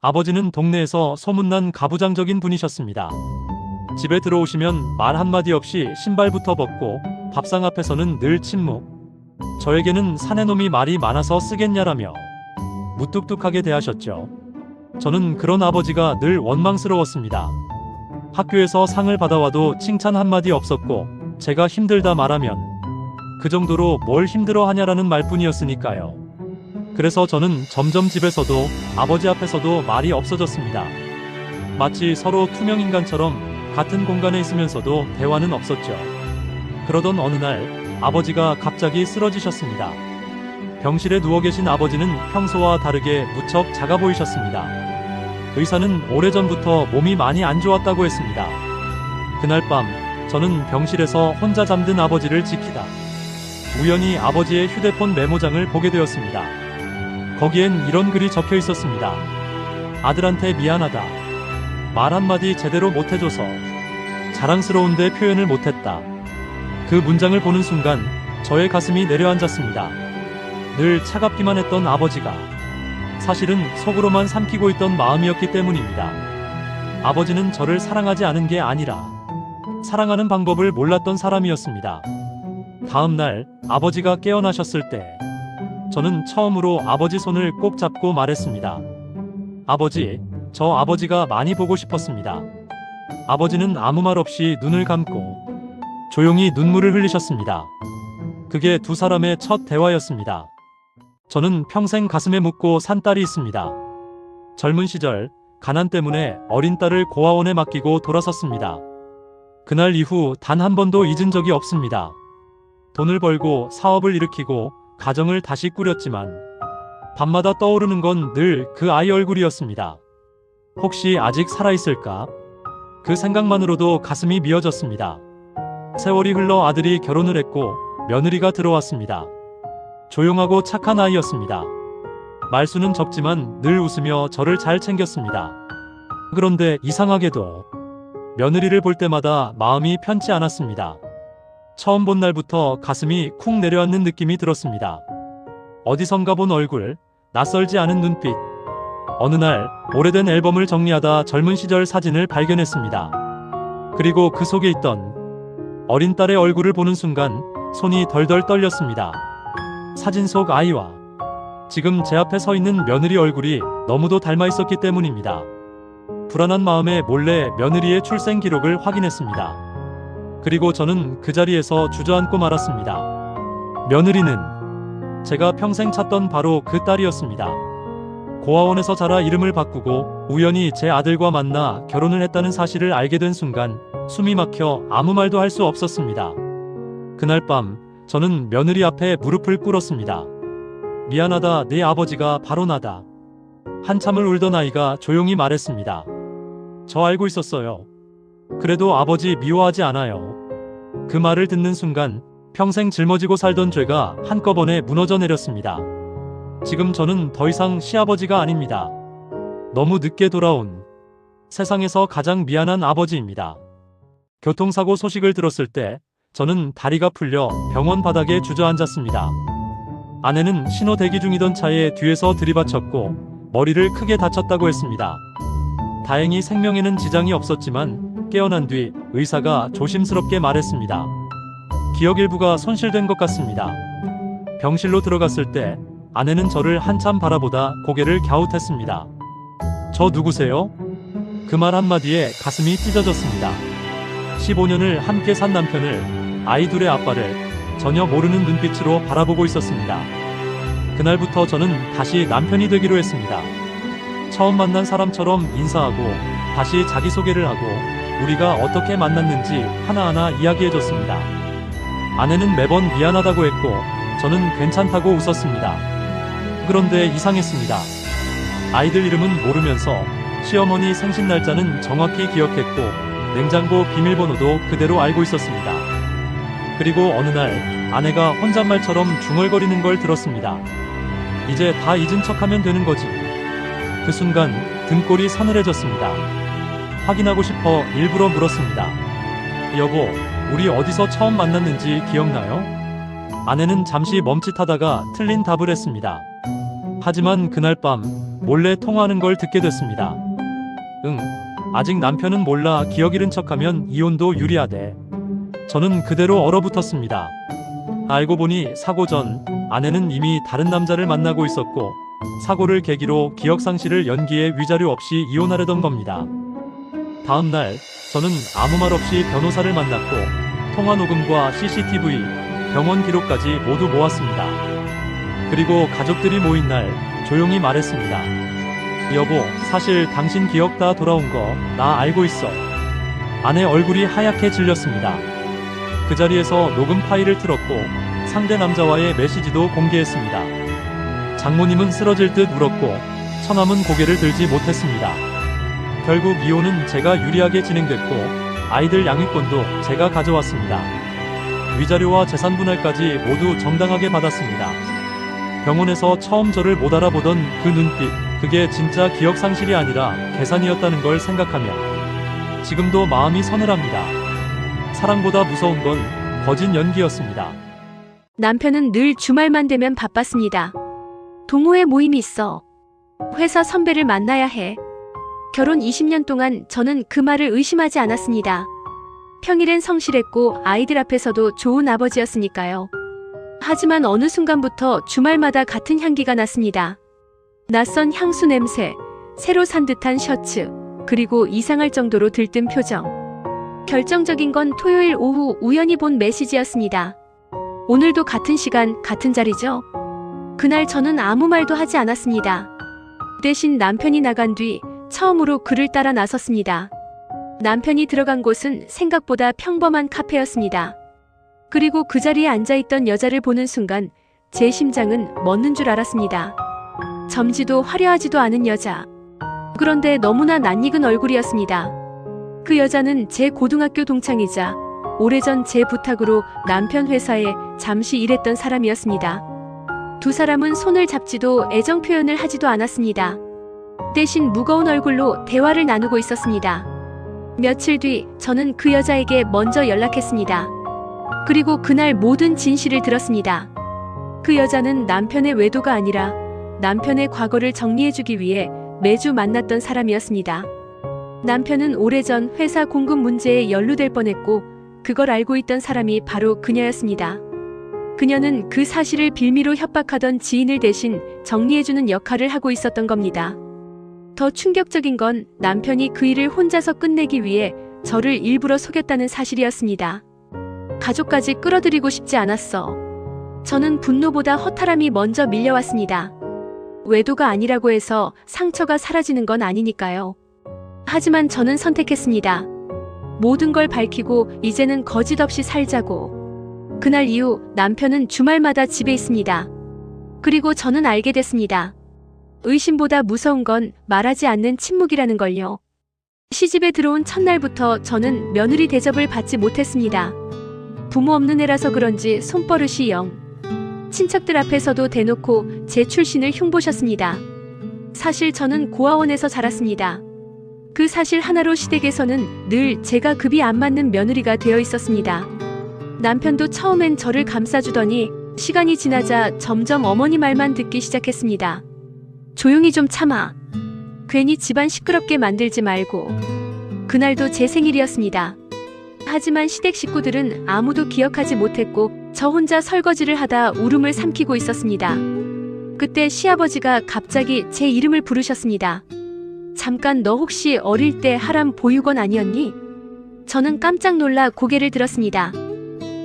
아버지는 동네에서 소문난 가부장적인 분이셨습니다. 집에 들어오시면 말 한마디 없이 신발부터 벗고 밥상 앞에서는 늘 침묵. 저에게는 사내놈이 말이 많아서 쓰겠냐라며 무뚝뚝하게 대하셨죠. 저는 그런 아버지가 늘 원망스러웠습니다. 학교에서 상을 받아와도 칭찬 한마디 없었고 제가 힘들다 말하면 그 정도로 뭘 힘들어 하냐라는 말뿐이었으니까요. 그래서 저는 점점 집에서도 아버지 앞에서도 말이 없어졌습니다. 마치 서로 투명인간처럼 같은 공간에 있으면서도 대화는 없었죠. 그러던 어느 날 아버지가 갑자기 쓰러지셨습니다. 병실에 누워 계신 아버지는 평소와 다르게 무척 작아 보이셨습니다. 의사는 오래전부터 몸이 많이 안 좋았다고 했습니다. 그날 밤 저는 병실에서 혼자 잠든 아버지를 지키다 우연히 아버지의 휴대폰 메모장을 보게 되었습니다. 거기엔 이런 글이 적혀 있었습니다. 아들한테 미안하다. 말 한마디 제대로 못해줘서 자랑스러운데 표현을 못했다. 그 문장을 보는 순간 저의 가슴이 내려앉았습니다. 늘 차갑기만 했던 아버지가 사실은 속으로만 삼키고 있던 마음이었기 때문입니다. 아버지는 저를 사랑하지 않은 게 아니라 사랑하는 방법을 몰랐던 사람이었습니다. 다음 날 아버지가 깨어나셨을 때 저는 처음으로 아버지 손을 꼭 잡고 말했습니다. 아버지, 저 아버지가 많이 보고 싶었습니다. 아버지는 아무 말 없이 눈을 감고 조용히 눈물을 흘리셨습니다. 그게 두 사람의 첫 대화였습니다. 저는 평생 가슴에 묻고 산 딸이 있습니다. 젊은 시절 가난 때문에 어린 딸을 고아원에 맡기고 돌아섰습니다. 그날 이후 단 한 번도 잊은 적이 없습니다. 돈을 벌고 사업을 일으키고 가정을 다시 꾸렸지만 밤마다 떠오르는 건 늘 그 아이 얼굴이었습니다. 혹시 아직 살아있을까? 그 생각만으로도 가슴이 미어졌습니다. 세월이 흘러 아들이 결혼을 했고 며느리가 들어왔습니다. 조용하고 착한 아이였습니다. 말수는 적지만 늘 웃으며 저를 잘 챙겼습니다. 그런데 이상하게도 며느리를 볼 때마다 마음이 편치 않았습니다. 처음 본 날부터 가슴이 쿵 내려앉는 느낌이 들었습니다. 어디선가 본 얼굴, 낯설지 않은 눈빛. 어느 날 오래된 앨범을 정리하다 젊은 시절 사진을 발견했습니다. 그리고 그 속에 있던 어린 딸의 얼굴을 보는 순간 손이 덜덜 떨렸습니다. 사진 속 아이와 지금 제 앞에 서 있는 며느리 얼굴이 너무도 닮아 있었기 때문입니다. 불안한 마음에 몰래 며느리의 출생 기록을 확인했습니다. 그리고 저는 그 자리에서 주저앉고 말았습니다. 며느리는 제가 평생 찾던 바로 그 딸이었습니다. 고아원에서 자라 이름을 바꾸고 우연히 제 아들과 만나 결혼을 했다는 사실을 알게 된 순간 숨이 막혀 아무 말도 할 수 없었습니다. 그날 밤 저는 며느리 앞에 무릎을 꿇었습니다. 미안하다, 네 아버지가 바로 나다. 한참을 울던 아이가 조용히 말했습니다. 저 알고 있었어요. 그래도 아버지 미워하지 않아요. 그 말을 듣는 순간 평생 짊어지고 살던 죄가 한꺼번에 무너져 내렸습니다. 지금 저는 더 이상 시아버지가 아닙니다. 너무 늦게 돌아온 세상에서 가장 미안한 아버지입니다. 교통사고 소식을 들었을 때 저는 다리가 풀려 병원 바닥에 주저앉았습니다. 아내는 신호 대기 중이던 차에 뒤에서 들이받쳤고 머리를 크게 다쳤다고 했습니다. 다행히 생명에는 지장이 없었지만 깨어난 뒤 의사가 조심스럽게 말했습니다. 기억 일부가 손실된 것 같습니다. 병실로 들어갔을 때 아내는 저를 한참 바라보다 고개를 갸웃했습니다. 저 누구세요? 그 말 한마디에 가슴이 찢어졌습니다. 15년을 함께 산 남편을, 아이 둘의 아빠를 전혀 모르는 눈빛으로 바라보고 있었습니다. 그날부터 저는 다시 남편이 되기로 했습니다. 처음 만난 사람처럼 인사하고 다시 자기소개를 하고 우리가 어떻게 만났는지 하나하나 이야기해줬습니다. 아내는 매번 미안하다고 했고 저는 괜찮다고 웃었습니다. 그런데 이상했습니다. 아이들 이름은 모르면서 시어머니 생신 날짜는 정확히 기억했고 냉장고 비밀번호도 그대로 알고 있었습니다. 그리고 어느 날 아내가 혼잣말처럼 중얼거리는 걸 들었습니다. 이제 다 잊은 척하면 되는 거지. 그 순간 등골이 서늘해졌습니다. 확인하고 싶어 일부러 물었습니다. 여보, 우리 어디서 처음 만났는지 기억나요? 아내는 잠시 멈칫하다가 틀린 답을 했습니다. 하지만 그날 밤 몰래 통화하는 걸 듣게 됐습니다. 응, 아직 남편은 몰라. 기억 잃은 척하면 이혼도 유리하대. 저는 그대로 얼어붙었습니다. 알고 보니 사고 전 아내는 이미 다른 남자를 만나고 있었고, 사고를 계기로 기억상실을 연기해 위자료 없이 이혼하려던 겁니다. 다음 날 저는 아무 말 없이 변호사를 만났고, 통화 녹음과 CCTV, 병원 기록까지 모두 모았습니다. 그리고 가족들이 모인 날 조용히 말했습니다. 여보, 사실 당신 기억 다 돌아온 거 나 알고 있어. 아내 얼굴이 하얗게 질렸습니다. 그 자리에서 녹음 파일을 틀었고 상대 남자와의 메시지도 공개했습니다. 장모님은 쓰러질 듯 울었고 처남은 고개를 들지 못했습니다. 결국 이혼은 제가 유리하게 진행됐고 아이들 양육권도 제가 가져왔습니다. 위자료와 재산 분할까지 모두 정당하게 받았습니다. 병원에서 처음 저를 못 알아보던 그 눈빛, 그게 진짜 기억 상실이 아니라 계산이었다는 걸 생각하며 지금도 마음이 서늘합니다. 사랑보다 무서운 건 거짓 연기였습니다. 남편은 늘 주말만 되면 바빴습니다. 동호회 모임이 있어. 회사 선배를 만나야 해. 결혼 20년 동안 저는 그 말을 의심하지 않았습니다. 평일엔 성실했고 아이들 앞에서도 좋은 아버지였으니까요. 하지만 어느 순간부터 주말마다 같은 향기가 났습니다. 낯선 향수 냄새, 새로 산 듯한 셔츠, 그리고 이상할 정도로 들뜬 표정. 결정적인 건 토요일 오후 우연히 본 메시지였습니다. 오늘도 같은 시간, 같은 자리죠? 그날 저는 아무 말도 하지 않았습니다. 대신 남편이 나간 뒤 처음으로 그를 따라 나섰습니다. 남편이 들어간 곳은 생각보다 평범한 카페였습니다. 그리고 그 자리에 앉아있던 여자를 보는 순간 제 심장은 멎는 줄 알았습니다. 젊지도 화려하지도 않은 여자. 그런데 너무나 낯익은 얼굴이었습니다. 그 여자는 제 고등학교 동창이자 오래전 제 부탁으로 남편 회사에 잠시 일했던 사람이었습니다. 두 사람은 손을 잡지도 애정 표현을 하지도 않았습니다. 대신 무거운 얼굴로 대화를 나누고 있었습니다. 며칠 뒤 저는 그 여자에게 먼저 연락했습니다. 그리고 그날 모든 진실을 들었습니다. 그 여자는 남편의 외도가 아니라 남편의 과거를 정리해주기 위해 매주 만났던 사람이었습니다. 남편은 오래전 회사 공급 문제에 연루될 뻔했고 그걸 알고 있던 사람이 바로 그녀였습니다. 그녀는 그 사실을 빌미로 협박하던 지인을 대신 정리해주는 역할을 하고 있었던 겁니다. 더 충격적인 건 남편이 그 일을 혼자서 끝내기 위해 저를 일부러 속였다는 사실이었습니다. 가족까지 끌어들이고 싶지 않았어. 저는 분노보다 허탈함이 먼저 밀려왔습니다. 외도가 아니라고 해서 상처가 사라지는 건 아니니까요. 하지만 저는 선택했습니다. 모든 걸 밝히고 이제는 거짓 없이 살자고. 그날 이후 남편은 주말마다 집에 있습니다. 그리고 저는 알게 됐습니다. 의심보다 무서운 건 말하지 않는 침묵이라는 걸요. 시집에 들어온 첫날부터 저는 며느리 대접을 받지 못했습니다. 부모 없는 애라서 그런지 손버릇이 영. 친척들 앞에서도 대놓고 제 출신을 흉보셨습니다. 사실 저는 고아원에서 자랐습니다. 그 사실 하나로 시댁에서는 늘 제가 급이 안 맞는 며느리가 되어 있었습니다. 남편도 처음엔 저를 감싸주더니 시간이 지나자 점점 어머니 말만 듣기 시작했습니다. 조용히 좀 참아. 괜히 집안 시끄럽게 만들지 말고. 그날도 제 생일이었습니다. 하지만 시댁 식구들은 아무도 기억하지 못했고 저 혼자 설거지를 하다 울음을 삼키고 있었습니다. 그때 시아버지가 갑자기 제 이름을 부르셨습니다. 잠깐, 너 혹시 어릴 때 하람 보육원 아니었니? 저는 깜짝 놀라 고개를 들었습니다.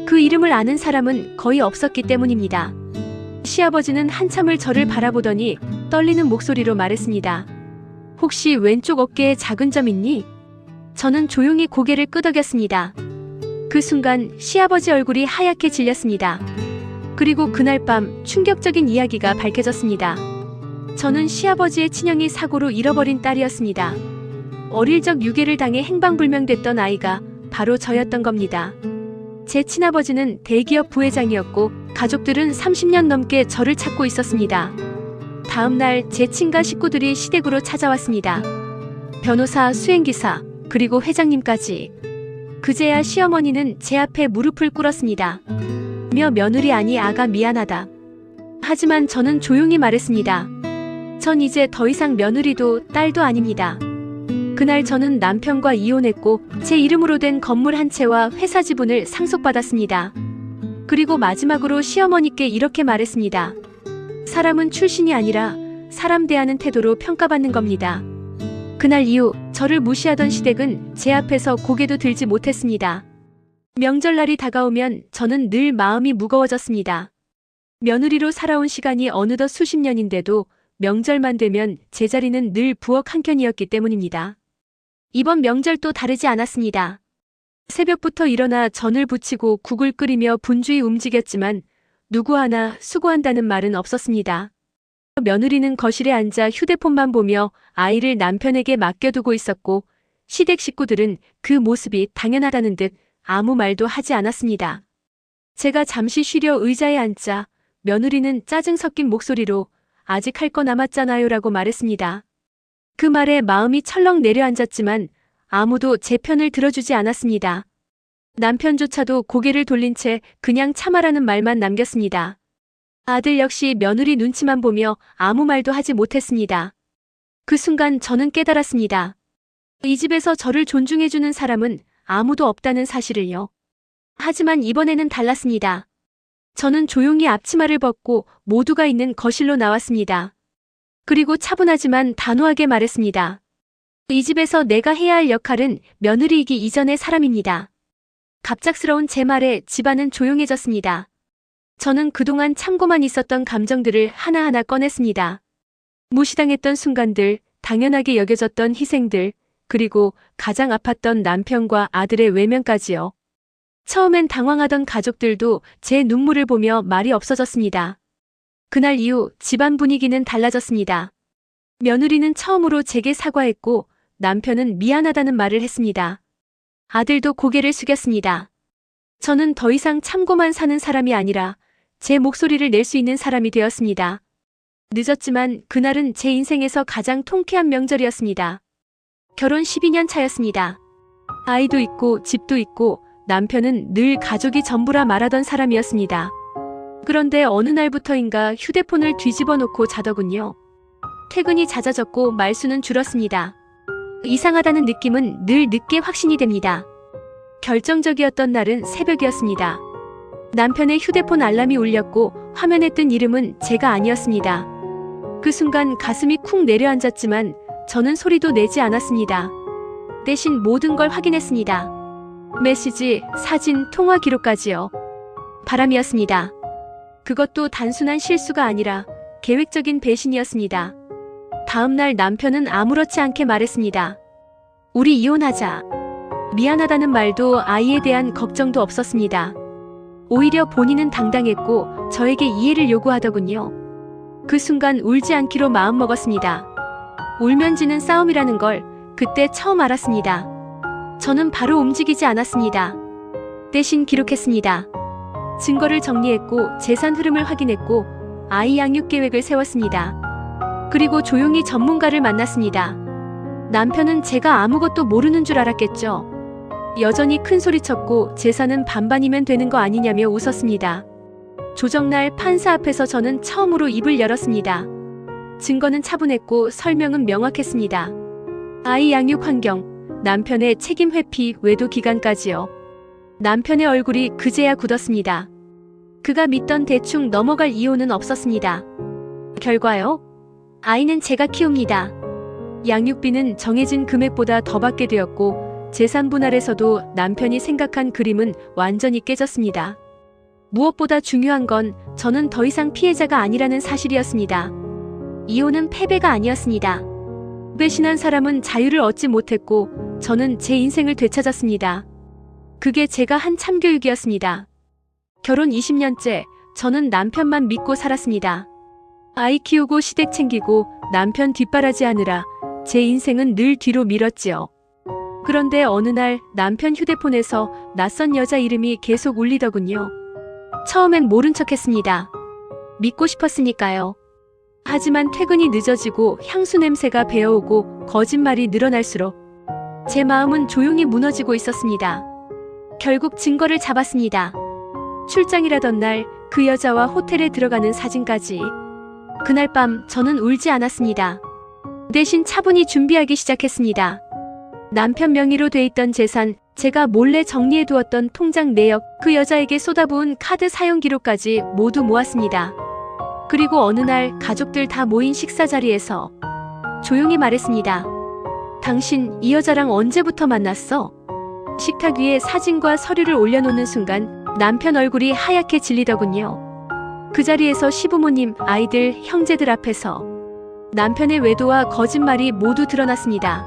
그 이름을 아는 사람은 거의 없었기 때문입니다. 시아버지는 한참을 저를 바라보더니 떨리는 목소리로 말했습니다. 혹시 왼쪽 어깨에 작은 점 있니? 저는 조용히 고개를 끄덕였습니다. 그 순간 시아버지 얼굴이 하얗게 질렸습니다. 그리고 그날 밤 충격적인 이야기가 밝혀졌습니다. 저는 시아버지의 친형이 사고로 잃어버린 딸이었습니다. 어릴 적 유괴를 당해 행방불명됐던 아이가 바로 저였던 겁니다. 제 친아버지는 대기업 부회장이었고 가족들은 30년 넘게 저를 찾고 있었습니다. 다음 날 제 친가 식구들이 시댁으로 찾아왔습니다. 변호사, 수행기사, 그리고 회장님까지. 그제야 시어머니는 제 앞에 무릎을 꿇었습니다. 며느리 아니 아가 미안하다. 하지만 저는 조용히 말했습니다. 전 이제 더 이상 며느리도 딸도 아닙니다. 그날 저는 남편과 이혼했고 제 이름으로 된 건물 한 채와 회사 지분을 상속받았습니다. 그리고 마지막으로 시어머니께 이렇게 말했습니다. 사람은 출신이 아니라 사람 대하는 태도로 평가받는 겁니다. 그날 이후 저를 무시하던 시댁은 제 앞에서 고개도 들지 못했습니다. 명절날이 다가오면 저는 늘 마음이 무거워졌습니다. 며느리로 살아온 시간이 어느덧 수십 년인데도 명절만 되면 제 자리는 늘 부엌 한켠이었기 때문입니다. 이번 명절도 다르지 않았습니다. 새벽부터 일어나 전을 부치고 국을 끓이며 분주히 움직였지만 누구 하나 수고한다는 말은 없었습니다. 며느리는 거실에 앉아 휴대폰만 보며 아이를 남편에게 맡겨두고 있었고 시댁 식구들은 그 모습이 당연하다는 듯 아무 말도 하지 않았습니다. 제가 잠시 쉬려 의자에 앉자 며느리는 짜증 섞인 목소리로 아직 할 거 남았잖아요 라고 말했습니다. 그 말에 마음이 철렁 내려앉았지만 아무도 제 편을 들어주지 않았습니다. 남편조차도 고개를 돌린 채 그냥 참아라는 말만 남겼습니다. 아들 역시 며느리 눈치만 보며 아무 말도 하지 못했습니다. 그 순간 저는 깨달았습니다. 이 집에서 저를 존중해주는 사람은 아무도 없다는 사실을요. 하지만 이번에는 달랐습니다. 저는 조용히 앞치마를 벗고 모두가 있는 거실로 나왔습니다. 그리고 차분하지만 단호하게 말했습니다. 이 집에서 내가 해야 할 역할은 며느리이기 이전의 사람입니다. 갑작스러운 제 말에 집안은 조용해졌습니다. 저는 그동안 참고만 있었던 감정들을 하나하나 꺼냈습니다. 무시당했던 순간들, 당연하게 여겨졌던 희생들, 그리고 가장 아팠던 남편과 아들의 외면까지요. 처음엔 당황하던 가족들도 제 눈물을 보며 말이 없어졌습니다. 그날 이후 집안 분위기는 달라졌습니다. 며느리는 처음으로 제게 사과했고 남편은 미안하다는 말을 했습니다. 아들도 고개를 숙였습니다. 저는 더 이상 참고만 사는 사람이 아니라 제 목소리를 낼 수 있는 사람이 되었습니다. 늦었지만 그날은 제 인생에서 가장 통쾌한 명절이었습니다. 결혼 12년 차였습니다. 아이도 있고 집도 있고 남편은 늘 가족이 전부라 말하던 사람이었습니다. 그런데 어느 날부터인가 휴대폰을 뒤집어 놓고 자더군요. 퇴근이 잦아졌고 말수는 줄었습니다. 이상하다는 느낌은 늘 늦게 확신이 됩니다. 결정적이었던 날은 새벽이었습니다. 남편의 휴대폰 알람이 울렸고 화면에 뜬 이름은 제가 아니었습니다. 그 순간 가슴이 쿵 내려앉았지만 저는 소리도 내지 않았습니다. 대신 모든 걸 확인했습니다. 메시지, 사진, 통화 기록까지요. 바람이었습니다. 그것도 단순한 실수가 아니라 계획적인 배신이었습니다. 다음날 남편은 아무렇지 않게 말했습니다. 우리 이혼하자. 미안하다는 말도 아이에 대한 걱정도 없었습니다. 오히려 본인은 당당했고 저에게 이해를 요구하더군요. 그 순간 울지 않기로 마음먹었습니다. 울면 지는 싸움이라는 걸 그때 처음 알았습니다. 저는 바로 움직이지 않았습니다. 대신 기록했습니다. 증거를 정리했고 재산 흐름을 확인했고 아이 양육 계획을 세웠습니다. 그리고 조용히 전문가를 만났습니다. 남편은 제가 아무것도 모르는 줄 알았겠죠. 여전히 큰 소리쳤고 재산은 반반이면 되는 거 아니냐며 웃었습니다. 조정날 판사 앞에서 저는 처음으로 입을 열었습니다. 증거는 차분했고 설명은 명확했습니다. 아이 양육 환경, 남편의 책임 회피, 외도 기간까지요. 남편의 얼굴이 그제야 굳었습니다. 그가 믿던 대충 넘어갈 이혼은 없었습니다. 결과요? 아이는 제가 키웁니다. 양육비는 정해진 금액보다 더 받게 되었고 재산 분할에서도 남편이 생각한 그림은 완전히 깨졌습니다. 무엇보다 중요한 건 저는 더 이상 피해자가 아니라는 사실이었습니다. 이혼은 패배가 아니었습니다. 배신한 사람은 자유를 얻지 못했고 저는 제 인생을 되찾았습니다. 그게 제가 한 참교육이었습니다. 결혼 20년째 저는 남편만 믿고 살았습니다. 아이 키우고 시댁 챙기고 남편 뒷바라지 하느라 제 인생은 늘 뒤로 미뤘지요. 그런데 어느 날 남편 휴대폰에서 낯선 여자 이름이 계속 울리더군요. 처음엔 모른 척했습니다. 믿고 싶었으니까요. 하지만 퇴근이 늦어지고 향수 냄새가 배어오고 거짓말이 늘어날수록 제 마음은 조용히 무너지고 있었습니다. 결국 증거를 잡았습니다. 출장이라던 날 그 여자와 호텔에 들어가는 사진까지. 그날 밤 저는 울지 않았습니다. 대신 차분히 준비하기 시작했습니다. 남편 명의로 돼 있던 재산, 제가 몰래 정리해 두었던 통장 내역, 그 여자에게 쏟아부은 카드 사용 기록까지 모두 모았습니다. 그리고 어느 날 가족들 다 모인 식사 자리에서 조용히 말했습니다. 당신 이 여자랑 언제부터 만났어? 식탁 위에 사진과 서류를 올려놓는 순간 남편 얼굴이 하얗게 질리더군요. 그 자리에서 시부모님, 아이들, 형제들 앞에서 남편의 외도와 거짓말이 모두 드러났습니다.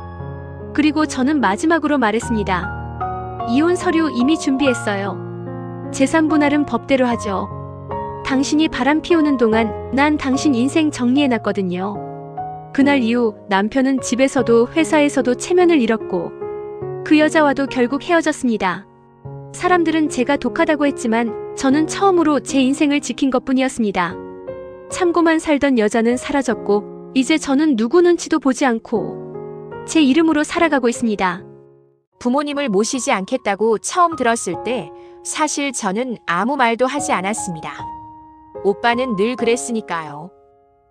그리고 저는 마지막으로 말했습니다. 이혼 서류 이미 준비했어요. 재산 분할은 법대로 하죠. 당신이 바람 피우는 동안 난 당신 인생 정리해놨거든요. 그날 이후 남편은 집에서도 회사에서도 체면을 잃었고 그 여자와도 결국 헤어졌습니다. 사람들은 제가 독하다고 했지만 저는 처음으로 제 인생을 지킨 것뿐이었습니다. 참고만 살던 여자는 사라졌고 이제 저는 누구 눈치도 보지 않고 제 이름으로 살아가고 있습니다. 부모님을 모시지 않겠다고 처음 들었을 때 사실 저는 아무 말도 하지 않았습니다. 오빠는 늘 그랬으니까요.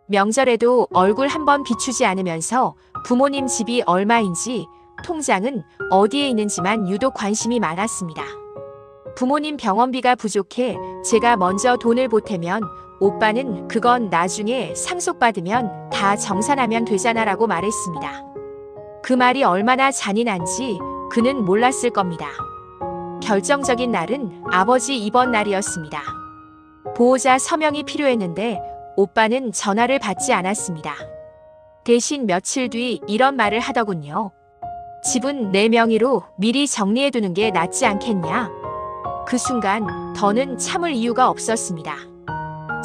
명절에도 얼굴 한번 비추지 않으면서 부모님 집이 얼마인지 통장은 어디에 있는지만 유독 관심이 많았습니다. 부모님 병원비가 부족해 제가 먼저 돈을 보태면 오빠는 그건 나중에 상속받으면 다 정산하면 되잖아라고 말했습니다. 그 말이 얼마나 잔인한지 그는 몰랐을 겁니다. 결정적인 날은 아버지 입원 날이었습니다. 보호자 서명이 필요했는데 오빠는 전화를 받지 않았습니다. 대신 며칠 뒤 이런 말을 하더군요. 집은 내 명의로 미리 정리해두는 게 낫지 않겠냐? 그 순간 더는 참을 이유가 없었습니다.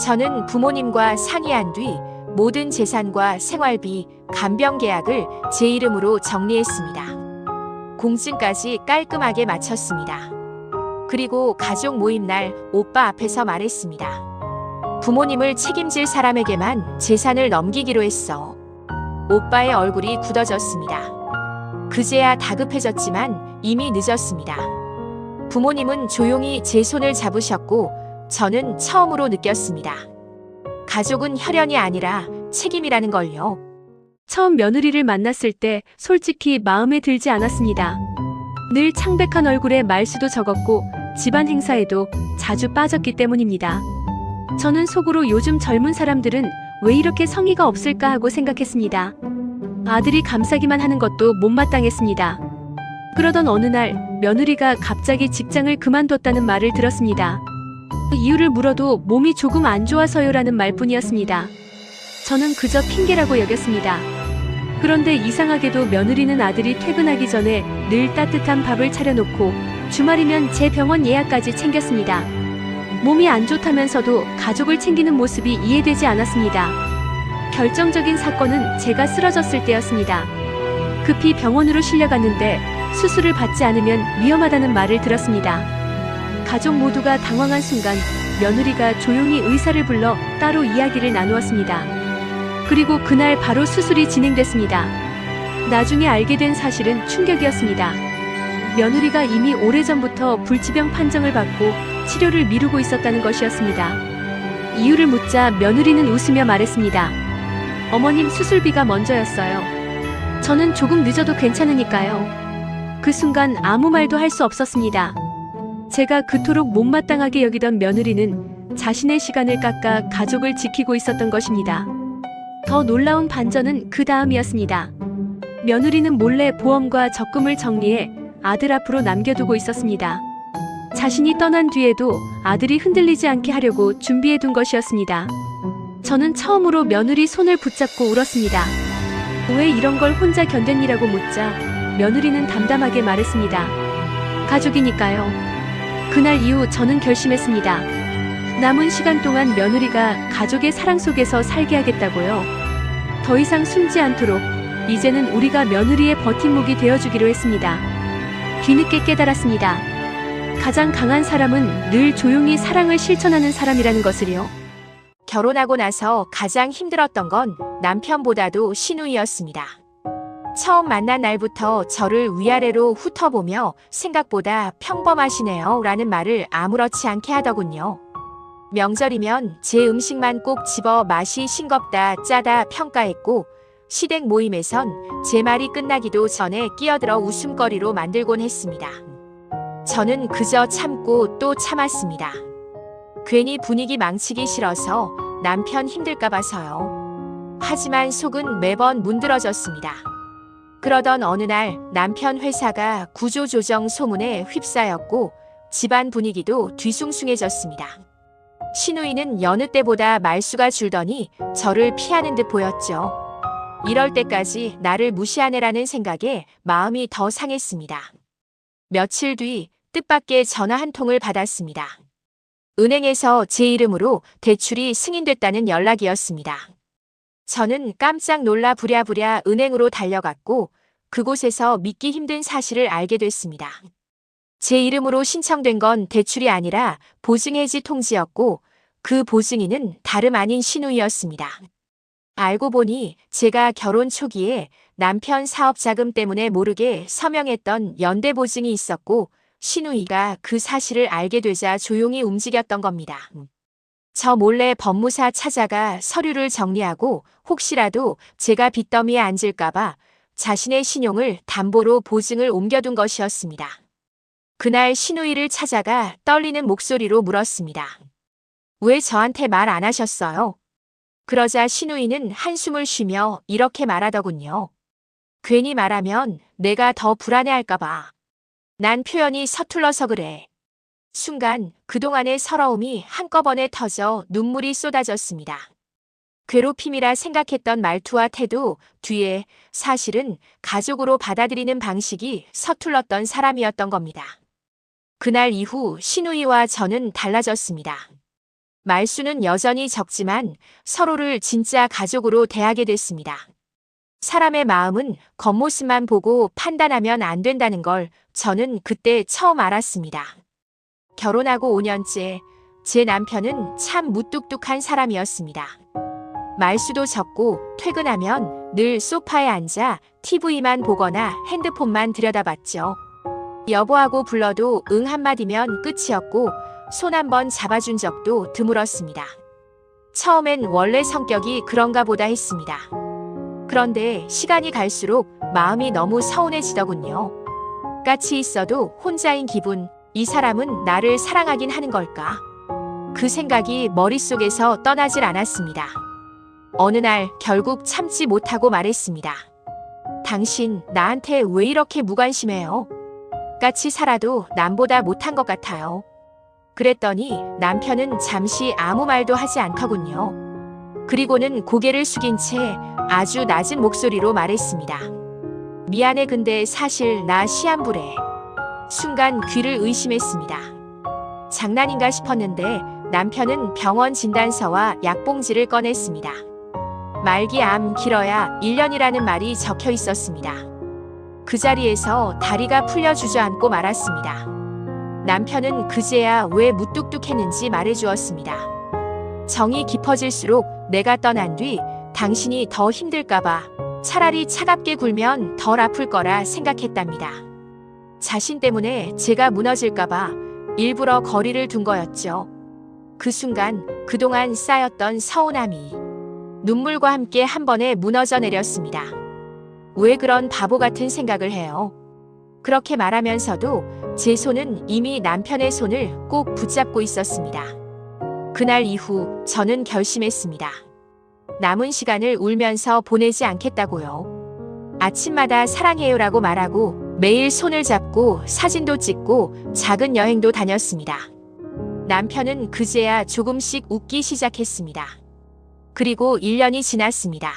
저는 부모님과 상의한 뒤 모든 재산과 생활비, 간병 계약을 제 이름으로 정리했습니다. 공증까지 깔끔하게 마쳤습니다. 그리고 가족 모임 날 오빠 앞에서 말했습니다. 부모님을 책임질 사람에게만 재산을 넘기기로 했어. 오빠의 얼굴이 굳어졌습니다. 그제야 다급해졌지만 이미 늦었습니다. 부모님은 조용히 제 손을 잡으셨고 저는 처음으로 느꼈습니다. 가족은 혈연이 아니라 책임이라는 걸요. 처음 며느리를 만났을 때 솔직히 마음에 들지 않았습니다. 늘 창백한 얼굴에 말수도 적었고 집안 행사에도 자주 빠졌기 때문입니다. 저는 속으로 요즘 젊은 사람들은 왜 이렇게 성의가 없을까 하고 생각했습니다. 아들이 감싸기만 하는 것도 못마땅했습니다. 그러던 어느 날 며느리가 갑자기 직장을 그만뒀다는 말을 들었습니다. 이유를 물어도 몸이 조금 안 좋아서요라는 말뿐이었습니다. 저는 그저 핑계라고 여겼습니다. 그런데 이상하게도 며느리는 아들이 퇴근하기 전에 늘 따뜻한 밥을 차려놓고 주말이면 제 병원 예약까지 챙겼습니다. 몸이 안 좋다면서도 가족을 챙기는 모습이 이해되지 않았습니다. 결정적인 사건은 제가 쓰러졌을 때였습니다. 급히 병원으로 실려갔는데 수술을 받지 않으면 위험하다는 말을 들었습니다. 가족 모두가 당황한 순간 며느리가 조용히 의사를 불러 따로 이야기를 나누었습니다. 그리고 그날 바로 수술이 진행됐습니다. 나중에 알게 된 사실은 충격이었습니다. 며느리가 이미 오래전부터 불치병 판정을 받고 치료를 미루고 있었다는 것이었습니다. 이유를 묻자 며느리는 웃으며 말했습니다. 어머님 수술비가 먼저였어요. 저는 조금 늦어도 괜찮으니까요. 그 순간 아무 말도 할 수 없었습니다. 제가 그토록 못마땅하게 여기던 며느리는 자신의 시간을 깎아 가족을 지키고 있었던 것입니다. 더 놀라운 반전은 그 다음이었습니다. 며느리는 몰래 보험과 적금을 정리해 아들 앞으로 남겨두고 있었습니다. 자신이 떠난 뒤에도 아들이 흔들리지 않게 하려고 준비해둔 것이었습니다. 저는 처음으로 며느리 손을 붙잡고 울었습니다. 왜 이런 걸 혼자 견뎠니라고 묻자 며느리는 담담하게 말했습니다. 가족이니까요. 그날 이후 저는 결심했습니다. 남은 시간 동안 며느리가 가족의 사랑 속에서 살게 하겠다고요. 더 이상 숨지 않도록 이제는 우리가 며느리의 버팀목이 되어주기로 했습니다. 뒤늦게 깨달았습니다. 가장 강한 사람은 늘 조용히 사랑을 실천하는 사람이라는 것을요. 결혼하고 나서 가장 힘들었던 건 남편보다도 시누이였습니다. 처음 만난 날부터 저를 위아래로 훑어보며 생각보다 평범하시네요 라는 말을 아무렇지 않게 하더군요. 명절이면 제 음식만 꼭 집어 맛이 싱겁다 짜다 평가했고 시댁 모임에선 제 말이 끝나기도 전에 끼어들어 웃음거리로 만들곤 했습니다. 저는 그저 참고 또 참았습니다. 괜히 분위기 망치기 싫어서 남편 힘들까 봐서요. 하지만 속은 매번 문드러졌습니다. 그러던 어느 날 남편 회사가 구조조정 소문에 휩싸였고 집안 분위기도 뒤숭숭해졌습니다. 시누이는 여느 때보다 말수가 줄더니 저를 피하는 듯 보였죠. 이럴 때까지 나를 무시하네라는 생각에 마음이 더 상했습니다. 며칠 뒤 뜻밖의 전화 한 통을 받았습니다. 은행에서 제 이름으로 대출이 승인됐다는 연락이었습니다. 저는 깜짝 놀라 부랴부랴 은행으로 달려갔고 그곳에서 믿기 힘든 사실을 알게 됐습니다. 제 이름으로 신청된 건 대출이 아니라 보증해지 통지였고 그 보증인은 다름 아닌 시누이였습니다. 알고 보니 제가 결혼 초기에 남편 사업 자금 때문에 모르게 서명했던 연대보증이 있었고 시누이가 그 사실을 알게 되자 조용히 움직였던 겁니다. 저 몰래 법무사 찾아가 서류를 정리하고 혹시라도 제가 빚더미에 앉을까봐 자신의 신용을 담보로 보증을 옮겨둔 것이었습니다. 그날 시누이를 찾아가 떨리는 목소리로 물었습니다. 왜 저한테 말 안 하셨어요? 그러자 시누이는 한숨을 쉬며 이렇게 말하더군요. 괜히 말하면 내가 더 불안해할까봐. 난 표현이 서툴러서 그래. 순간 그동안의 서러움이 한꺼번에 터져 눈물이 쏟아졌습니다. 괴롭힘이라 생각했던 말투와 태도 뒤에 사실은 가족으로 받아들이는 방식이 서툴렀던 사람이었던 겁니다. 그날 이후 시누이와 저는 달라졌습니다. 말수는 여전히 적지만 서로를 진짜 가족으로 대하게 됐습니다. 사람의 마음은 겉모습만 보고 판단하면 안 된다는 걸 저는 그때 처음 알았습니다. 결혼하고 5년째 제 남편은 참 무뚝뚝한 사람이었습니다. 말수도 적고 퇴근하면 늘 소파에 앉아 TV만 보거나 핸드폰만 들여다봤죠. 여보하고 불러도 응 한마디면 끝이었고 손 한번 잡아준 적도 드물었습니다. 처음엔 원래 성격이 그런가 보다 했습니다. 그런데 시간이 갈수록 마음이 너무 서운해지더군요. 같이 있어도 혼자인 기분, 이 사람은 나를 사랑하긴 하는 걸까? 그 생각이 머릿속에서 떠나질 않았습니다. 어느 날 결국 참지 못하고 말했습니다. 당신 나한테 왜 이렇게 무관심해요? 같이 살아도 남보다 못한 것 같아요. 그랬더니 남편은 잠시 아무 말도 하지 않더군요. 그리고는 고개를 숙인 채 아주 낮은 목소리로 말했습니다. 미안해 근데 사실 나 시한부래. 순간 귀를 의심했습니다. 장난인가 싶었는데 남편은 병원 진단서와 약봉지를 꺼냈습니다. 말기 암 길어야 1년이라는 말이 적혀 있었습니다. 그 자리에서 다리가 풀려 주저앉고 말았습니다. 남편은 그제야 왜 무뚝뚝했는지 말해주었습니다. 정이 깊어질수록 내가 떠난 뒤 당신이 더 힘들까봐 차라리 차갑게 굴면 덜 아플 거라 생각했답니다. 자신 때문에 제가 무너질까봐 일부러 거리를 둔 거였죠. 그 순간 그동안 쌓였던 서운함이 눈물과 함께 한 번에 무너져 내렸습니다. 왜 그런 바보 같은 생각을 해요? 그렇게 말하면서도 제 손은 이미 남편의 손을 꼭 붙잡고 있었습니다. 그날 이후 저는 결심했습니다. 남은 시간을 울면서 보내지 않겠다고요. 아침마다 사랑해요라고 말하고 매일 손을 잡고 사진도 찍고 작은 여행도 다녔습니다. 남편은 그제야 조금씩 웃기 시작했습니다. 그리고 1년이 지났습니다.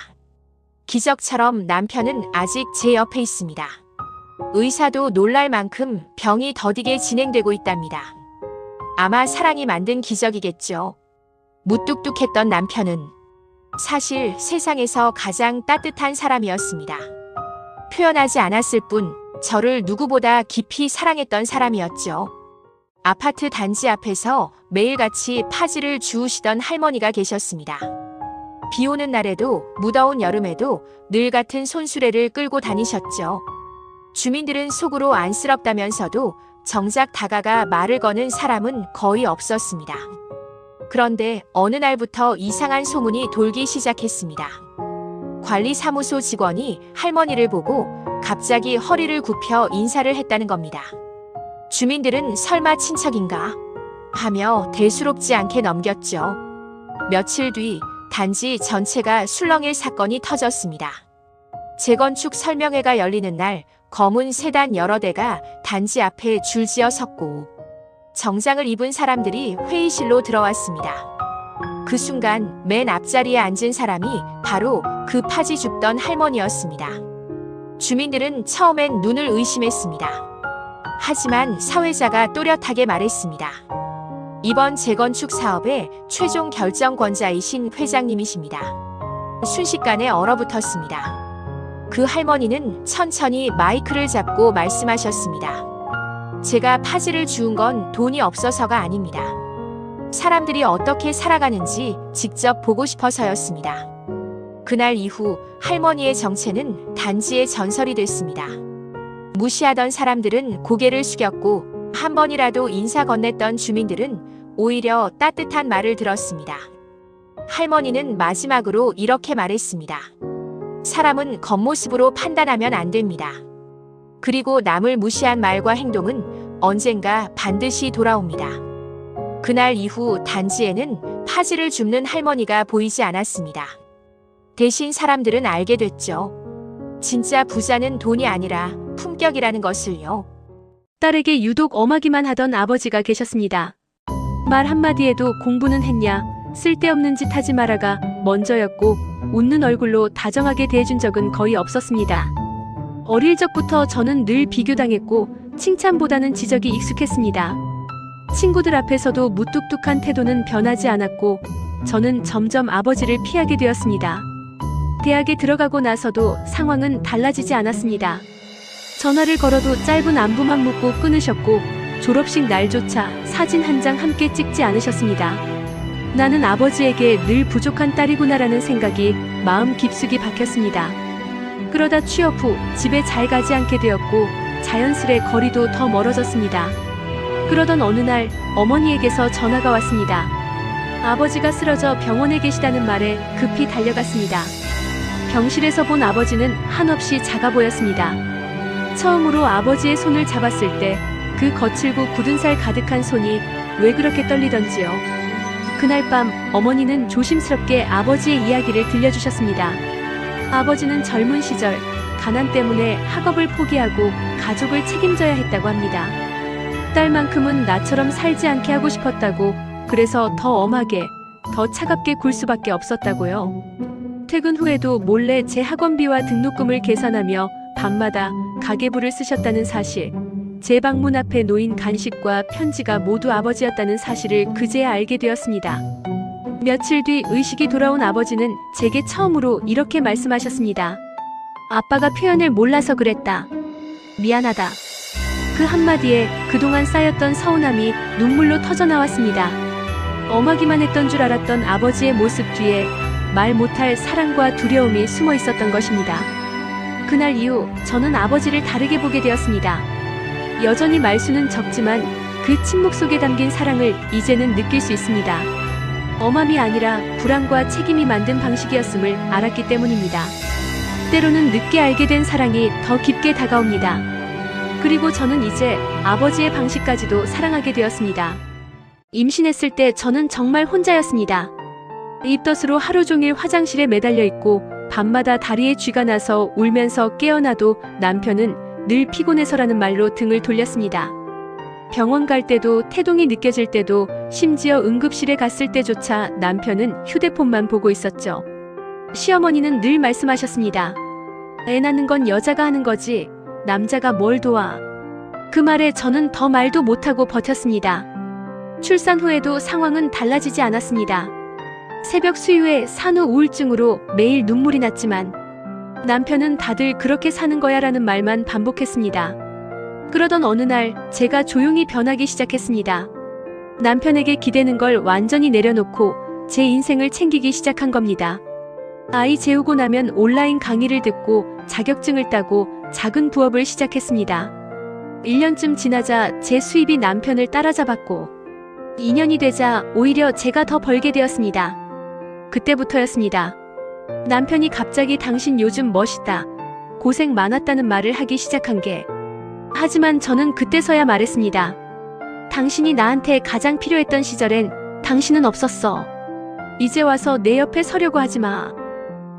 기적처럼 남편은 아직 제 옆에 있습니다. 의사도 놀랄 만큼 병이 더디게 진행되고 있답니다. 아마 사랑이 만든 기적이겠죠. 무뚝뚝했던 남편은 사실 세상에서 가장 따뜻한 사람이었습니다. 표현하지 않았을 뿐 저를 누구보다 깊이 사랑했던 사람이었죠. 아파트 단지 앞에서 매일같이 파지를 주우시던 할머니가 계셨습니다. 비 오는 날에도 무더운 여름에도 늘 같은 손수레를 끌고 다니셨죠. 주민들은 속으로 안쓰럽다면서도 정작 다가가 말을 거는 사람은 거의 없었습니다. 그런데 어느 날부터 이상한 소문이 돌기 시작했습니다. 관리사무소 직원이 할머니를 보고 갑자기 허리를 굽혀 인사를 했다는 겁니다. 주민들은 설마 친척인가 하며 대수롭지 않게 넘겼죠. 며칠 뒤 단지 전체가 술렁일 사건이 터졌습니다. 재건축 설명회가 열리는 날 검은 세단 여러 대가 단지 앞에 줄지어 섰고 정장을 입은 사람들이 회의실로 들어왔습니다. 그 순간 맨 앞자리에 앉은 사람이 바로 그 파지 줍던 할머니였습니다. 주민들은 처음엔 눈을 의심했습니다. 하지만 사회자가 또렷하게 말했습니다. 이번 재건축 사업의 최종 결정권자이신 회장님이십니다. 순식간에 얼어붙었습니다. 그 할머니는 천천히 마이크를 잡고 말씀하셨습니다. 제가 파지를 주운 건 돈이 없어서가 아닙니다. 사람들이 어떻게 살아가는지 직접 보고 싶어서였습니다. 그날 이후 할머니의 정체는 단지의 전설이 됐습니다. 무시하던 사람들은 고개를 숙였고 한 번이라도 인사 건넸던 주민들은 오히려 따뜻한 말을 들었습니다. 할머니는 마지막으로 이렇게 말했습니다. 사람은 겉모습으로 판단하면 안 됩니다. 그리고 남을 무시한 말과 행동은 언젠가 반드시 돌아옵니다. 그날 이후 단지에는 파지를 줍는 할머니가 보이지 않았습니다. 대신 사람들은 알게 됐죠. 진짜 부자는 돈이 아니라 품격이라는 것을요. 딸에게 유독 엄하기만 하던 아버지가 계셨습니다. 말 한마디에도 공부는 했냐, 쓸데없는 짓 하지 마라가 먼저였고 웃는 얼굴로 다정하게 대해준 적은 거의 없었습니다. 어릴 적부터 저는 늘 비교당했고 칭찬보다는 지적이 익숙했습니다. 친구들 앞에서도 무뚝뚝한 태도는 변하지 않았고 저는 점점 아버지를 피하게 되었습니다. 대학에 들어가고 나서도 상황은 달라지지 않았습니다. 전화를 걸어도 짧은 안부만 묻고 끊으셨고 졸업식 날조차 사진 한 장 함께 찍지 않으셨습니다. 나는 아버지에게 늘 부족한 딸이구나라는 생각이 마음 깊숙이 박혔습니다. 그러다 취업 후 집에 잘 가지 않게 되었고 자연스레 거리도 더 멀어졌습니다. 그러던 어느 날 어머니에게서 전화가 왔습니다. 아버지가 쓰러져 병원에 계시다는 말에 급히 달려갔습니다. 병실에서 본 아버지는 한없이 작아 보였습니다. 처음으로 아버지의 손을 잡았을 때 그 거칠고 굳은 살 가득한 손이 왜 그렇게 떨리던지요. 그날 밤 어머니는 조심스럽게 아버지의 이야기를 들려주셨습니다. 아버지는 젊은 시절 가난 때문에 학업을 포기하고 가족을 책임져야 했다고 합니다. 딸만큼은 나처럼 살지 않게 하고 싶었다고, 그래서 더 엄하게, 더 차갑게 굴 수밖에 없었다고요. 퇴근 후에도 몰래 제 학원비와 등록금을 계산하며 밤마다 가계부를 쓰셨다는 사실, 제 방문 앞에 놓인 간식과 편지가 모두 아버지였다는 사실을 그제야 알게 되었습니다. 며칠 뒤 의식이 돌아온 아버지는 제게 처음으로 이렇게 말씀하셨습니다. 아빠가 표현을 몰라서 그랬다. 미안하다. 그 한마디에 그동안 쌓였던 서운함이 눈물로 터져나왔습니다. 엄하기만 했던 줄 알았던 아버지의 모습 뒤에 말 못할 사랑과 두려움이 숨어 있었던 것입니다. 그날 이후 저는 아버지를 다르게 보게 되었습니다. 여전히 말수는 적지만 그 침묵 속에 담긴 사랑을 이제는 느낄 수 있습니다. 엄함이 아니라 불안과 책임이 만든 방식이었음을 알았기 때문입니다. 때로는 늦게 알게 된 사랑이 더 깊게 다가옵니다. 그리고 저는 이제 아버지의 방식까지도 사랑하게 되었습니다. 임신했을 때 저는 정말 혼자였습니다. 입덧으로 하루 종일 화장실에 매달려 있고 밤마다 다리에 쥐가 나서 울면서 깨어나도 남편은 늘 피곤해서라는 말로 등을 돌렸습니다. 병원 갈 때도 태동이 느껴질 때도 심지어 응급실에 갔을 때조차 남편은 휴대폰만 보고 있었죠. 시어머니는 늘 말씀하셨습니다. 애 낳는 건 여자가 하는 거지 남자가 뭘 도와. 그 말에 저는 더 말도 못하고 버텼습니다. 출산 후에도 상황은 달라지지 않았습니다. 새벽 수유에 산후 우울증으로 매일 눈물이 났지만 남편은 다들 그렇게 사는 거야 라는 말만 반복했습니다. 그러던 어느 날 제가 조용히 변하기 시작했습니다. 남편에게 기대는 걸 완전히 내려놓고 제 인생을 챙기기 시작한 겁니다. 아이 재우고 나면 온라인 강의를 듣고 자격증을 따고 작은 부업을 시작했습니다. 1년쯤 지나자 제 수입이 남편을 따라잡았고 2년이 되자 오히려 제가 더 벌게 되었습니다. 그때부터였습니다. 남편이 갑자기 당신 요즘 멋있다. 고생 많았다는 말을 하기 시작한 게. 하지만 저는 그때서야 말했습니다. 당신이 나한테 가장 필요했던 시절엔 당신은 없었어. 이제 와서 내 옆에 서려고 하지 마.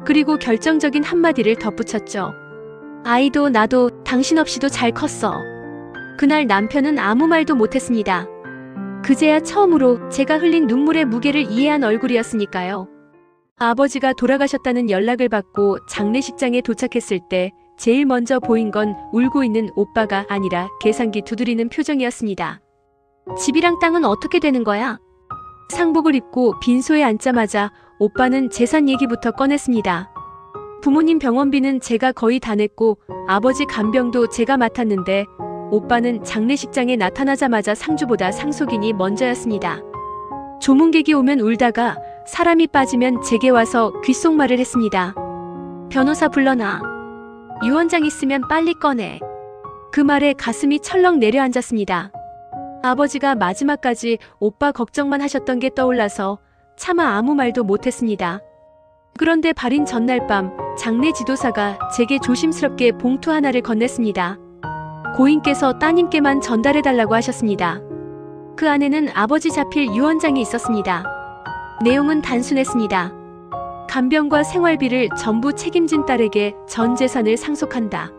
그리고 결정적인 한마디를 덧붙였죠. 아이도 나도 당신 없이도 잘 컸어. 그날 남편은 아무 말도 못했습니다. 그제야 처음으로 제가 흘린 눈물의 무게를 이해한 얼굴이었으니까요. 아버지가 돌아가셨다는 연락을 받고 장례식장에 도착했을 때 제일 먼저 보인 건 울고 있는 오빠가 아니라 계산기 두드리는 표정이었습니다. 집이랑 땅은 어떻게 되는 거야? 상복을 입고 빈소에 앉자마자 오빠는 재산 얘기부터 꺼냈습니다. 부모님 병원비는 제가 거의 다 냈고 아버지 간병도 제가 맡았는데 오빠는 장례식장에 나타나자마자 상주보다 상속인이 먼저였습니다. 조문객이 오면 울다가 사람이 빠지면 제게 와서 귓속말을 했습니다. 변호사 불러놔. 유언장 있으면 빨리 꺼내. 그 말에 가슴이 철렁 내려앉았습니다. 아버지가 마지막까지 오빠 걱정만 하셨던 게 떠올라서 차마 아무 말도 못했습니다. 그런데 발인 전날 밤 장례 지도사가 제게 조심스럽게 봉투 하나를 건넸습니다. 고인께서 따님께만 전달해달라고 하셨습니다. 그 안에는 아버지 자필 유언장이 있었습니다. 내용은 단순했습니다. 간병과 생활비를 전부 책임진 딸에게 전 재산을 상속한다.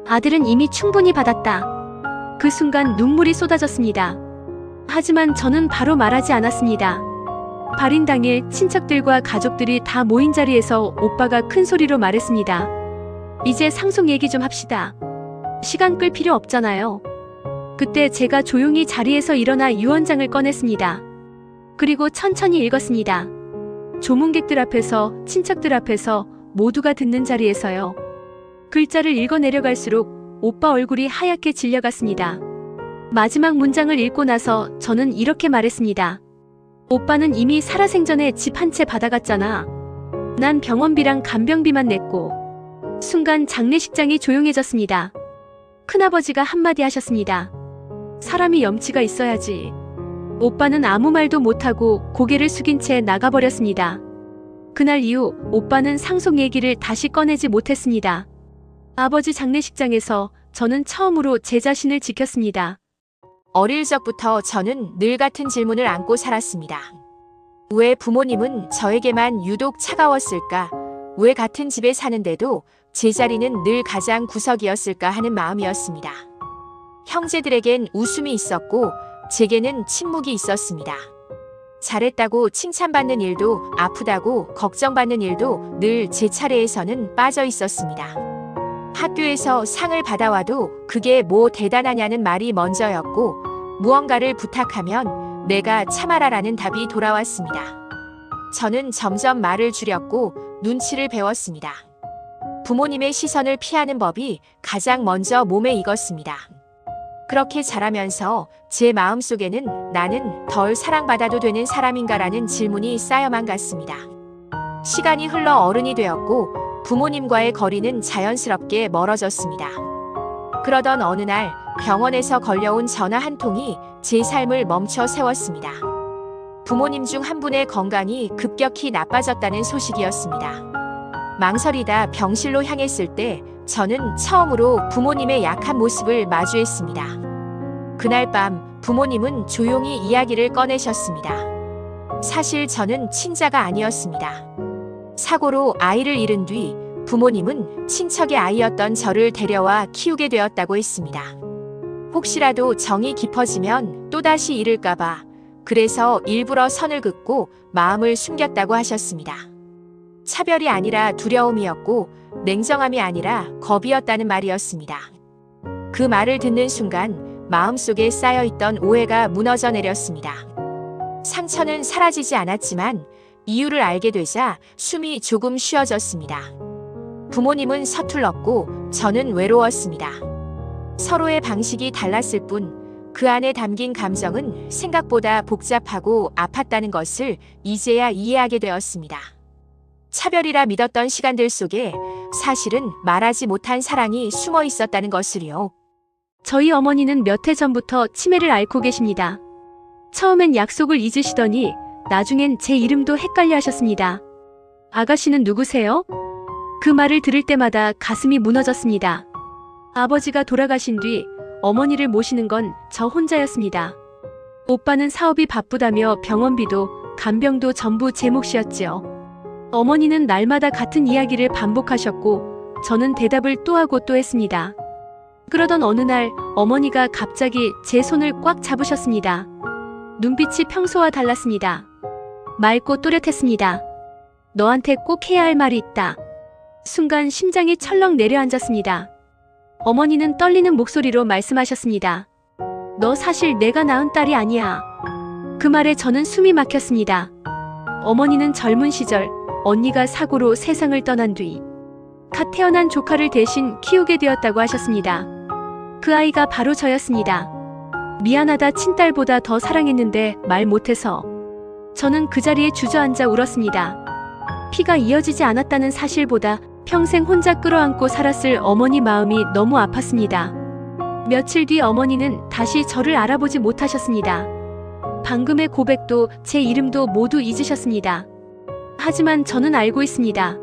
아들은 이미 충분히 받았다. 그 순간 눈물이 쏟아졌습니다. 하지만 저는 바로 말하지 않았습니다. 발인 당일 친척들과 가족들이 다 모인 자리에서 오빠가 큰 소리로 말했습니다. 이제 상속 얘기 좀 합시다. 시간 끌 필요 없잖아요. 그때 제가 조용히 자리에서 일어나 유언장을 꺼냈습니다. 그리고 천천히 읽었습니다. 조문객들 앞에서, 친척들 앞에서, 모두가 듣는 자리에서요. 글자를 읽어 내려갈수록 오빠 얼굴이 하얗게 질려갔습니다. 마지막 문장을 읽고 나서 저는 이렇게 말했습니다. 오빠는 이미 살아생전에 집 한 채 받아갔잖아. 난 병원비랑 간병비만 냈고. 순간 장례식장이 조용해졌습니다. 큰아버지가 한마디 하셨습니다. 사람이 염치가 있어야지. 오빠는 아무 말도 못하고 고개를 숙인 채 나가버렸습니다. 그날 이후 오빠는 상속 얘기를 다시 꺼내지 못했습니다. 아버지 장례식장에서 저는 처음으로 제 자신을 지켰습니다. 어릴 적부터 저는 늘 같은 질문을 안고 살았습니다. 왜 부모님은 저에게만 유독 차가웠을까? 왜 같은 집에 사는데도 제 자리는 늘 가장 구석이었을까 하는 마음이었습니다. 형제들에겐 웃음이 있었고 제게는 침묵이 있었습니다. 잘했다고 칭찬받는 일도 아프다고 걱정받는 일도 늘 제 차례에서는 빠져 있었습니다. 학교에서 상을 받아와도 그게 뭐 대단하냐는 말이 먼저였고 무언가를 부탁하면 내가 참아라라는 답이 돌아왔습니다. 저는 점점 말을 줄였고 눈치를 배웠습니다. 부모님의 시선을 피하는 법이 가장 먼저 몸에 익었습니다. 그렇게 자라면서 제 마음속에는 나는 덜 사랑받아도 되는 사람인가라는 질문이 쌓여만 갔습니다. 시간이 흘러 어른이 되었고 부모님과의 거리는 자연스럽게 멀어졌습니다. 그러던 어느 날 병원에서 걸려온 전화 한 통이 제 삶을 멈춰 세웠습니다. 부모님 중 한 분의 건강이 급격히 나빠졌다는 소식이었습니다. 망설이다 병실로 향했을 때 저는 처음으로 부모님의 약한 모습을 마주했습니다. 그날 밤 부모님은 조용히 이야기를 꺼내셨습니다. 사실 저는 친자가 아니었습니다. 사고로 아이를 잃은 뒤 부모님은 친척의 아이였던 저를 데려와 키우게 되었다고 했습니다. 혹시라도 정이 깊어지면 또다시 잃을까봐 그래서 일부러 선을 긋고 마음을 숨겼다고 하셨습니다. 차별이 아니라 두려움이었고 냉정함이 아니라 겁이었다는 말이었습니다. 그 말을 듣는 순간 마음속에 쌓여있던 오해가 무너져 내렸습니다. 상처는 사라지지 않았지만 이유를 알게 되자 숨이 조금 쉬어졌습니다. 부모님은 서툴렀고 저는 외로웠습니다. 서로의 방식이 달랐을 뿐 그 안에 담긴 감정은 생각보다 복잡하고 아팠다는 것을 이제야 이해하게 되었습니다. 차별이라 믿었던 시간들 속에 사실은 말하지 못한 사랑이 숨어 있었다는 것을요. 저희 어머니는 몇 해 전부터 치매를 앓고 계십니다. 처음엔 약속을 잊으시더니 나중엔 제 이름도 헷갈려 하셨습니다. 아가씨는 누구세요? 그 말을 들을 때마다 가슴이 무너졌습니다. 아버지가 돌아가신 뒤 어머니를 모시는 건 저 혼자였습니다. 오빠는 사업이 바쁘다며 병원비도 간병도 전부 제 몫이었지요. 어머니는 날마다 같은 이야기를 반복하셨고 저는 대답을 또 하고 또 했습니다. 그러던 어느 날 어머니가 갑자기 제 손을 꽉 잡으셨습니다. 눈빛이 평소와 달랐습니다. 맑고 또렷했습니다. 너한테 꼭 해야 할 말이 있다. 순간 심장이 철렁 내려앉았습니다. 어머니는 떨리는 목소리로 말씀하셨습니다. 너 사실 내가 낳은 딸이 아니야. 그 말에 저는 숨이 막혔습니다. 어머니는 젊은 시절 언니가 사고로 세상을 떠난 뒤 갓 태어난 조카를 대신 키우게 되었다고 하셨습니다. 그 아이가 바로 저였습니다. 미안하다 친딸보다 더 사랑했는데 말 못해서 저는 그 자리에 주저앉아 울었습니다. 피가 이어지지 않았다는 사실보다 평생 혼자 끌어안고 살았을 어머니 마음이 너무 아팠습니다. 며칠 뒤 어머니는 다시 저를 알아보지 못하셨습니다. 방금의 고백도 제 이름도 모두 잊으셨습니다. 하지만 저는 알고 있습니다.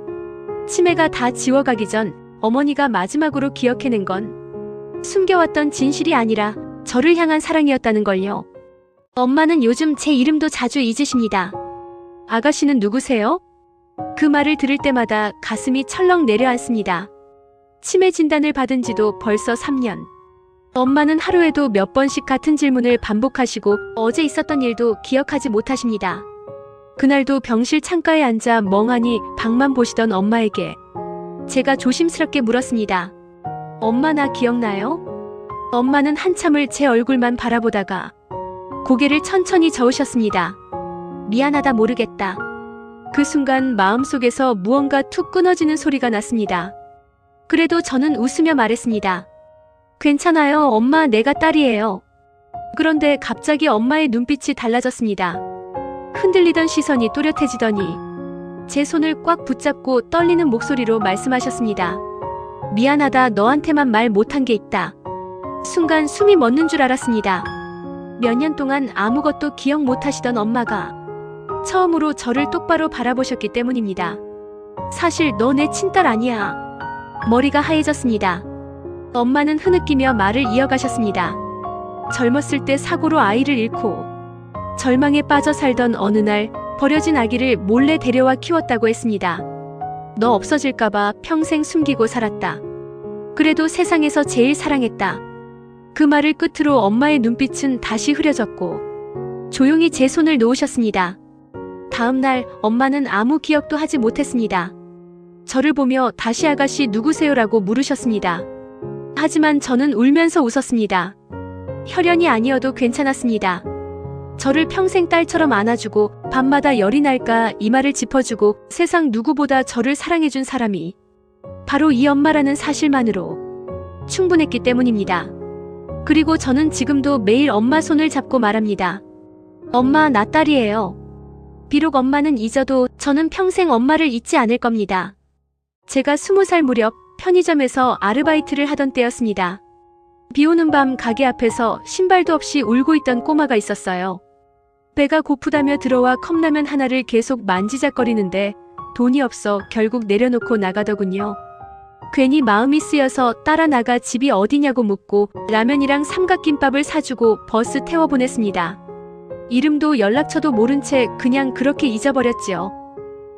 치매가 다 지워가기 전 어머니가 마지막으로 기억해낸 건 숨겨왔던 진실이 아니라 저를 향한 사랑이었다는 걸요. 엄마는 요즘 제 이름도 자주 잊으십니다. 아가씨는 누구세요? 그 말을 들을 때마다 가슴이 철렁 내려앉습니다. 치매 진단을 받은 지도 벌써 3년. 엄마는 하루에도 몇 번씩 같은 질문을 반복하시고 어제 있었던 일도 기억하지 못하십니다. 그날도 병실 창가에 앉아 멍하니 방만 보시던 엄마에게 제가 조심스럽게 물었습니다. 엄마 나 기억나요? 엄마는 한참을 제 얼굴만 바라보다가 고개를 천천히 저으셨습니다. 미안하다 모르겠다. 그 순간 마음속에서 무언가 툭 끊어지는 소리가 났습니다. 그래도 저는 웃으며 말했습니다. 괜찮아요. 엄마 내가 딸이에요. 그런데 갑자기 엄마의 눈빛이 달라졌습니다. 흔들리던 시선이 또렷해지더니 제 손을 꽉 붙잡고 떨리는 목소리로 말씀하셨습니다. 미안하다. 너한테만 말 못한 게 있다. 순간 숨이 멎는 줄 알았습니다. 몇 년 동안 아무것도 기억 못하시던 엄마가 처음으로 저를 똑바로 바라보셨기 때문입니다. 사실 너 내 친딸 아니야. 머리가 하얘졌습니다. 엄마는 흐느끼며 말을 이어가셨습니다. 젊었을 때 사고로 아이를 잃고 절망에 빠져 살던 어느 날 버려진 아기를 몰래 데려와 키웠다고 했습니다. 너 없어질까봐 평생 숨기고 살았다. 그래도 세상에서 제일 사랑했다. 그 말을 끝으로 엄마의 눈빛은 다시 흐려졌고 조용히 제 손을 놓으셨습니다. 다음 날 엄마는 아무 기억도 하지 못했습니다. 저를 보며 다시 아가씨 누구세요라고 물으셨습니다. 하지만 저는 울면서 웃었습니다. 혈연이 아니어도 괜찮았습니다. 저를 평생 딸처럼 안아주고 밤마다 열이 날까 이마를 짚어주고 세상 누구보다 저를 사랑해준 사람이 바로 이 엄마라는 사실만으로 충분했기 때문입니다. 그리고 저는 지금도 매일 엄마 손을 잡고 말합니다. 엄마 나 딸이에요. 비록 엄마는 잊어도 저는 평생 엄마를 잊지 않을 겁니다. 제가 20살 무렵 편의점에서 아르바이트를 하던 때였습니다. 비 오는 밤 가게 앞에서 신발도 없이 울고 있던 꼬마가 있었어요. 배가 고프다며 들어와 컵라면 하나를 계속 만지작거리는데 돈이 없어 결국 내려놓고 나가더군요. 괜히 마음이 쓰여서 따라 나가 집이 어디냐고 묻고 라면이랑 삼각김밥을 사주고 버스 태워보냈습니다. 이름도 연락처도 모른 채 그냥 그렇게 잊어버렸지요.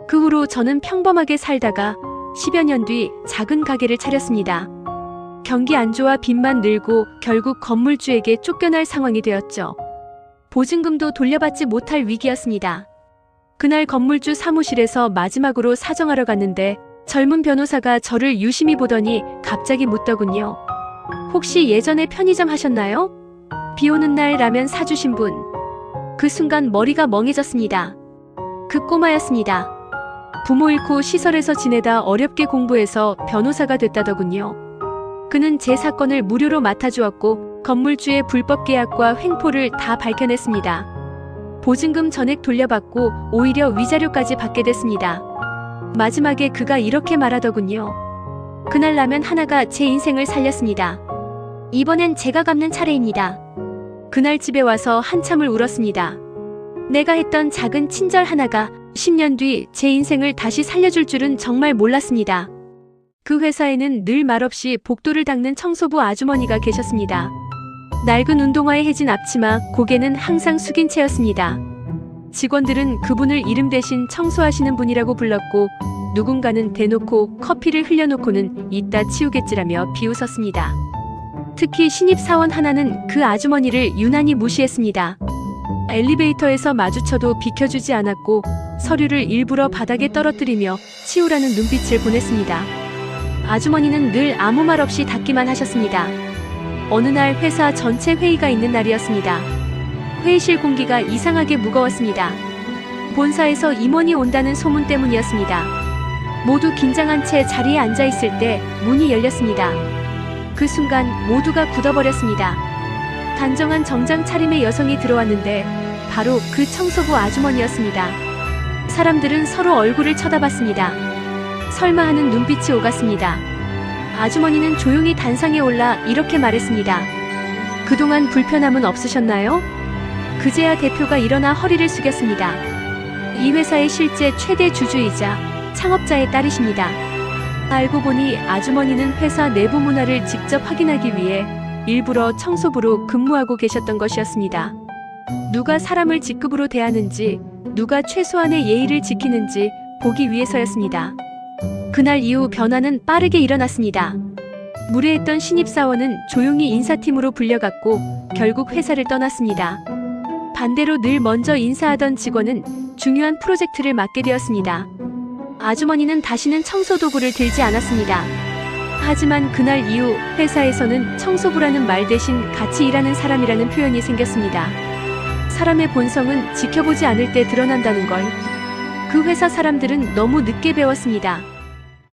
그 후로 저는 평범하게 살다가 10여 년 뒤 작은 가게를 차렸습니다. 경기 안 좋아 빚만 늘고 결국 건물주에게 쫓겨날 상황이 되었죠. 보증금도 돌려받지 못할 위기였습니다. 그날 건물주 사무실에서 마지막으로 사정하러 갔는데 젊은 변호사가 저를 유심히 보더니 갑자기 묻더군요. 혹시 예전에 편의점 하셨나요? 비 오는 날 라면 사주신 분. 그 순간 머리가 멍해졌습니다. 그 꼬마였습니다. 부모 잃고 시설에서 지내다 어렵게 공부해서 변호사가 됐다더군요. 그는 제 사건을 무료로 맡아주었고 건물주의 불법 계약과 횡포를 다 밝혀냈습니다. 보증금 전액 돌려받고 오히려 위자료까지 받게 됐습니다. 마지막에 그가 이렇게 말하더군요. 그날 라면 하나가 제 인생을 살렸습니다. 이번엔 제가 갚는 차례입니다. 그날 집에 와서 한참을 울었습니다. 내가 했던 작은 친절 하나가 10년 뒤 제 인생을 다시 살려줄 줄은 정말 몰랐습니다. 그 회사에는 늘 말없이 복도를 닦는 청소부 아주머니가 계셨습니다. 낡은 운동화에 해진 앞치마, 고개는 항상 숙인 채였습니다. 직원들은 그분을 이름 대신 청소하시는 분이라고 불렀고, 누군가는 대놓고 커피를 흘려놓고는 이따 치우겠지라며 비웃었습니다. 특히 신입사원 하나는 그 아주머니를 유난히 무시했습니다. 엘리베이터에서 마주쳐도 비켜주지 않았고, 서류를 일부러 바닥에 떨어뜨리며 치우라는 눈빛을 보냈습니다. 아주머니는 늘 아무 말 없이 닦기만 하셨습니다. 어느 날 회사 전체 회의가 있는 날이었습니다. 회의실 공기가 이상하게 무거웠습니다. 본사에서 임원이 온다는 소문 때문이었습니다. 모두 긴장한 채 자리에 앉아 있을 때 문이 열렸습니다. 그 순간 모두가 굳어버렸습니다. 단정한 정장 차림의 여성이 들어왔는데 바로 그 청소부 아주머니였습니다. 사람들은 서로 얼굴을 쳐다봤습니다. 설마 하는 눈빛이 오갔습니다. 아주머니는 조용히 단상에 올라 이렇게 말했습니다. 그동안 불편함은 없으셨나요? 그제야 대표가 일어나 허리를 숙였습니다. 이 회사의 실제 최대 주주이자 창업자의 딸이십니다. 알고 보니 아주머니는 회사 내부 문화를 직접 확인하기 위해 일부러 청소부로 근무하고 계셨던 것이었습니다. 누가 사람을 직급으로 대하는지, 누가 최소한의 예의를 지키는지 보기 위해서였습니다. 그날 이후 변화는 빠르게 일어났습니다. 무례했던 신입사원은 조용히 인사팀으로 불려갔고 결국 회사를 떠났습니다. 반대로 늘 먼저 인사하던 직원은 중요한 프로젝트를 맡게 되었습니다. 아주머니는 다시는 청소도구를 들지 않았습니다. 하지만 그날 이후 회사에서는 청소부라는 말 대신 같이 일하는 사람이라는 표현이 생겼습니다. 사람의 본성은 지켜보지 않을 때 드러난다는 걸 그 회사 사람들은 너무 늦게 배웠습니다.